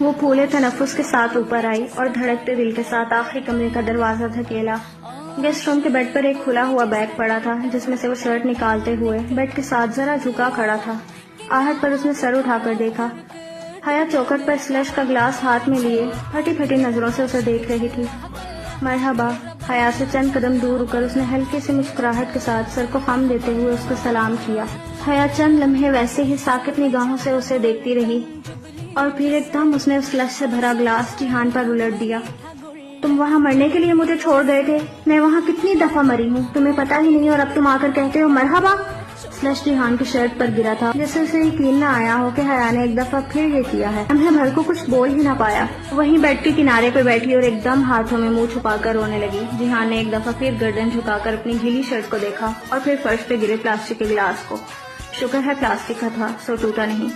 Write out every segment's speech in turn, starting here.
وہ پھولے تنفس کے ساتھ اوپر آئی اور دھڑکتے دل کے ساتھ آخری کمرے کا دروازہ دھکیلا۔ گیسٹ روم کے بیڈ پر ایک کھلا ہوا بیگ پڑا تھا جس میں سے وہ شرٹ نکالتے ہوئے بیڈ کے ساتھ ذرا جھکا کھڑا تھا۔ آہٹ پر اس نے سر اٹھا کر دیکھا۔ حیا چوکٹ پر سلش کا گلاس ہاتھ میں لیے پھٹی پھٹی نظروں سے اسے دیکھ رہی تھی۔ مرحبا۔ حیا سے چند قدم دور رک کر اس نے ہلکی سی مسکراہٹ کے ساتھ سر کو خم دیتے ہوئے اس کو سلام کیا۔ حیا چند لمحے ویسے ہی ساکت نگاہوں سے اسے دیکھتی رہی اور پھر ایک دم اس نے اس سلش سے بھرا گلاس جیہان پر الٹ دیا۔ تم وہاں مرنے کے لیے مجھے چھوڑ گئے تھے، میں وہاں کتنی دفعہ مری ہوں تمہیں پتہ ہی نہیں، اور اب تم آ کر کہتے ہو مرحبا۔ سلش جیہان کی شرٹ پر گرا تھا جیسے اسے یقین نہ آیا ہو کہ حیا نے ایک دفعہ پھر یہ کیا ہے۔ لمحے بھر کو کچھ بول ہی نہ پایا، وہیں بیڈ کے کنارے پہ بیٹھی اور ایک دم ہاتھوں میں منہ چھپا کر رونے لگی۔ جیہان نے ایک دفعہ پھر گردن جھکا کر اپنی گیلی شرٹ کو دیکھا اور پھر فرش پہ گرے پلاسٹک کے گلاس کو۔ شکر ہے پلاسٹک کا تھا سو ٹوٹا نہیں۔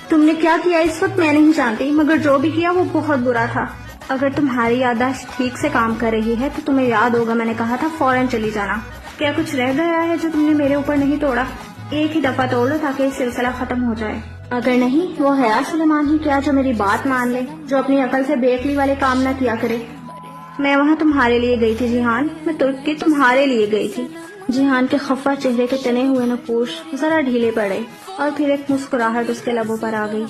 تم نے کیا کیا اس وقت میں نہیں جانتی، مگر جو بھی کیا وہ بہت برا تھا۔ اگر تمہاری یادداشت ٹھیک سے کام کر رہی ہے تو تمہیں یاد ہوگا میں نے کہا تھا فوراً چلی جانا۔ کیا کچھ رہ گیا ہے جو تم نے میرے اوپر نہیں توڑا؟ ایک ہی دفعہ توڑ لو تاکہ یہ سلسلہ ختم ہو جائے۔ اگر نہیں وہ حیا سلیمان ہی کیا جو میری بات مان لے، جو اپنی عقل سے بے عقلی والے کام نہ کیا کرے۔ میں وہاں تمہارے لیے گئی تھی جیہان، میں ترک کی تمہارے لیے گئی تھی۔ جیہان کے خفا چہرے کے تنے ہوئے نقوش ذرا ڈھیلے پڑے اور پھر ایک مسکراہٹ اس کے لبوں پر آ گئی۔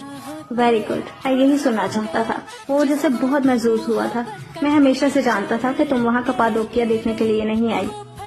ویری گڈ، میں یہی سننا چاہتا تھا۔ وہ جیسے بہت محظوظ ہوا تھا۔ میں ہمیشہ سے جانتا تھا کہ تم وہاں کپادوکیا دیکھنے کے لیے نہیں آئی۔